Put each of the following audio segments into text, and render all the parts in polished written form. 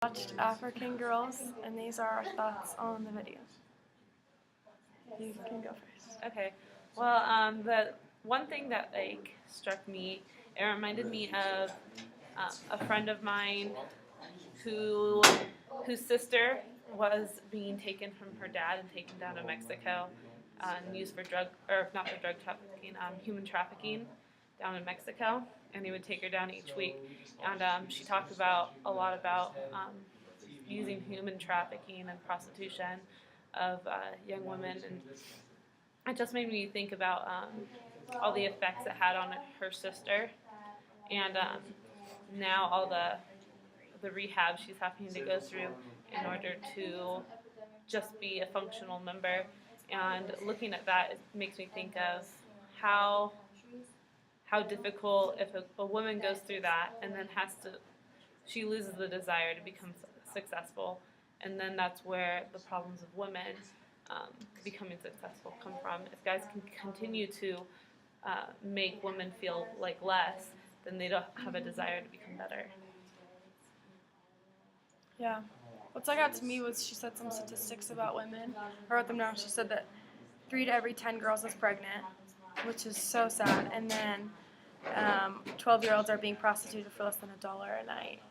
Watched African Girls, and these are our thoughts on the video. You can go first. Okay. Well, the one thing that struck me, it reminded me of a friend of mine whose sister was being taken from her dad and taken down to Mexico and used for not for drug trafficking, human trafficking down in Mexico. And he would take her down each week. And she talked a lot about using human trafficking and prostitution of young women, and it just made me think about all the effects it had on her sister, and now all the rehab she's having to go through in order to just be a functional member. And looking at that, it makes me think of how difficult if a woman goes through that and then she loses the desire to become successful, and then that's where the problems of women becoming successful come from. If guys can continue to make women feel like less, then they don't have a desire to become better. Yeah. What stuck out to me was she said some statistics about women. I wrote them down. She said that 3 to every 10 girls is pregnant, which is so sad. And then 12-year-olds are being prostituted for less than $1 a night.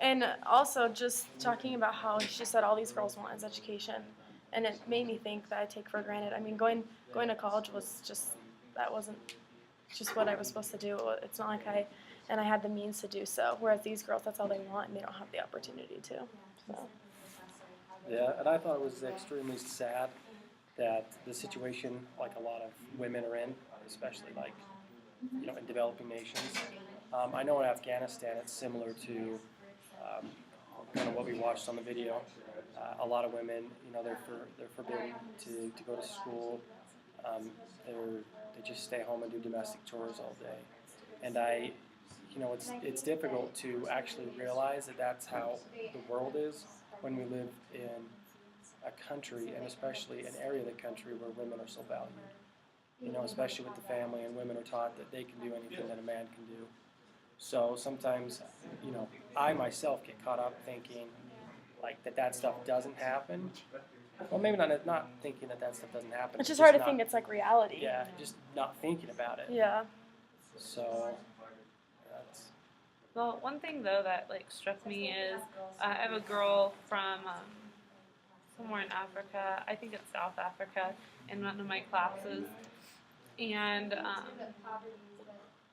And also just talking about how she said all these girls want is education. And it made me think that I take for granted. I mean, going to college was that wasn't just what I was supposed to do. It's not like I had the means to do so. Whereas these girls, that's all they want, and they don't have the opportunity to. So. Yeah, and I thought it was extremely sad that the situation like a lot of women are in, especially in developing nations. I know in Afghanistan it's similar to kind of what we watched on the video. A lot of women, they're forbidden to go to school. They just stay home and do domestic chores all day. And it's difficult to actually realize that that's how the world is when we live in a country, and especially an area of the country where women are so valued. Especially with the family, and women are taught that they can do anything that a man can do. So sometimes, I myself get caught up thinking that stuff doesn't happen. Well, maybe not thinking that stuff doesn't happen. It's just hard to think it's like reality. Yeah, just not thinking about it. Yeah. So, well, one thing though that struck me is I have a girl from somewhere in Africa. I think it's South Africa, in one of my classes, and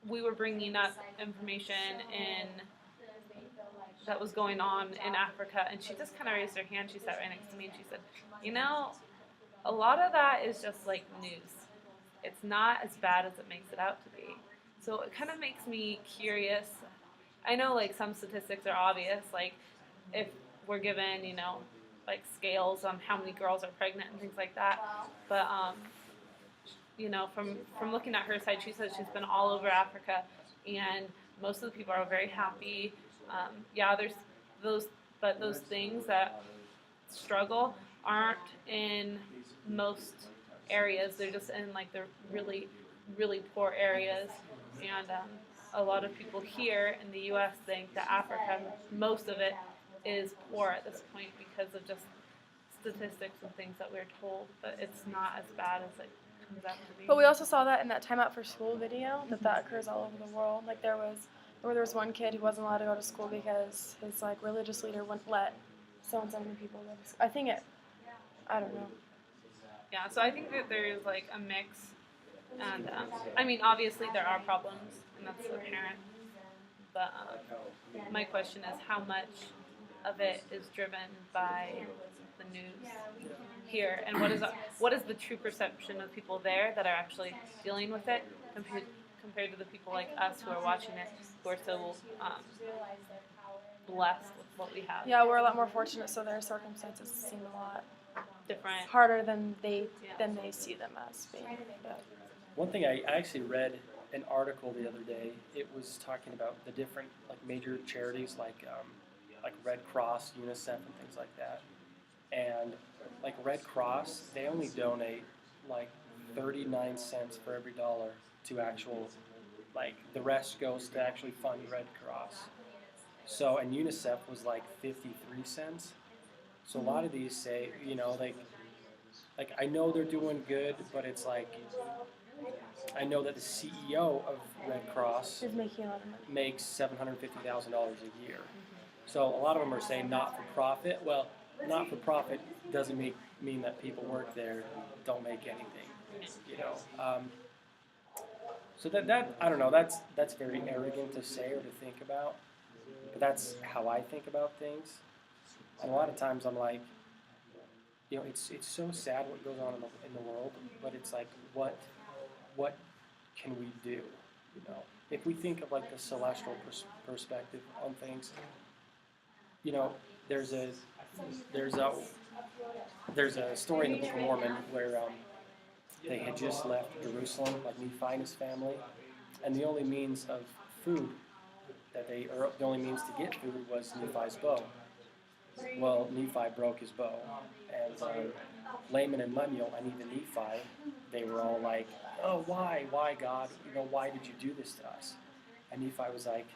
we were bringing up information that was going on in Africa, and she just kind of raised her hand. She sat right next to me, and she said, a lot of that is just news. It's not as bad as it makes it out to be. So it kind of makes me curious. I know some statistics are obvious, if we're given, scales on how many girls are pregnant and things like that, but from looking at her side, she says she's been all over Africa, and most of the people are very happy. There's those things that struggle aren't in most areas. They're just in the really, really poor areas, and a lot of people here in the U.S. think that Africa, most of it, is poor at this point because of just statistics and things that we're told, but it's not as bad as it comes out to be. But we also saw that in that Time Out for School video, that occurs all over the world. There was one kid who wasn't allowed to go to school because his religious leader wouldn't let so-and-so many people go to school. I don't know. Yeah, so I think that there's a mix, and obviously there are problems, and that's apparent, but my question is how much of it is driven by the news here, and what is the true perception of people there that are actually dealing with it compared to the people like us who are watching it, who are so blessed with what we have. Yeah, we're a lot more fortunate, so their circumstances seem a lot different, harder than they see them as being. Yeah. One thing I actually read an article the other day. It was talking about the different major charities like Red Cross, UNICEF, and things like that. And Red Cross, they only donate 39 cents for every dollar to actual, the rest goes to actually fund Red Cross. So, and UNICEF was like 53 cents. So a lot of these say, you know, like I know they're doing good, but it's like I know that the CEO of Red Cross Is making a lot of money. makes $750,000 a year. So a lot of them are saying not for profit. Well, not for profit doesn't mean that people work there don't make anything. You know. So that I don't know. That's very arrogant to say or to think about. But that's how I think about things. And a lot of times I'm like, you know, it's so sad what goes on in the world. But it's like, what can we do? You know, if we think of like the celestial perspective on things, you know, there's a there's a there's a story in the Book of Mormon where they had just left Jerusalem, like Nephi and his family, and the only means of food or the only means to get food was Nephi's bow. Well, Nephi broke his bow, and Laman and Lemuel and even Nephi, they were all like, "Oh, why, God? You know, why did you do this to us?" And Nephi was like,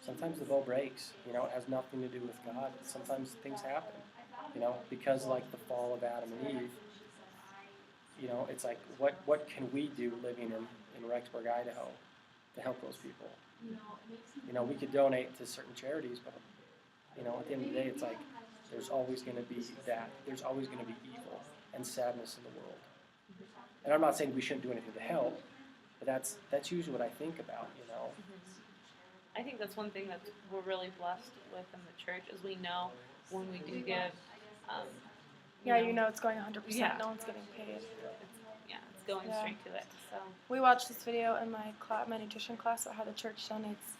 "Sometimes the bow breaks. You know, it has nothing to do with God. Sometimes things happen. You know, because like the fall of Adam and Eve. You know, it's like, what can we do living in Rexburg, Idaho, to help those people? You know, we could donate to certain charities, but you know, at the end of the day, it's like there's always going to be that. There's always going to be evil and sadness in the world. And I'm not saying we shouldn't do anything to help, but that's usually what I think about. You know. I think that's one thing that we're really blessed with in the church is we know when we do give. Yeah, you know it's going 100%. Yeah. No one's getting paid. It's going Yeah. straight to it. So We watched this video in my nutrition class about how the church donates.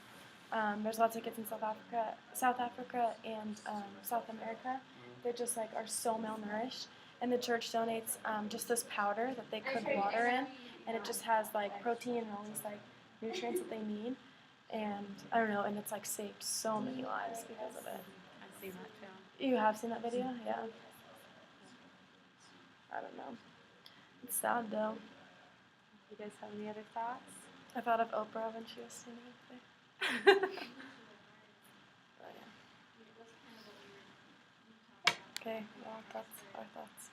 There's lots of kids in South Africa, and South America. They just like are so malnourished, and the church donates just this powder that they cook water in, and it just has like protein and all these like nutrients that they need. And I don't know, and it's like saved so many lives because of it. I've seen that too. You have seen that video? Yeah. I don't know. It's sad though. You guys have any other thoughts? I thought of Oprah when she was singing it. But, yeah. Okay, well, that's our thoughts.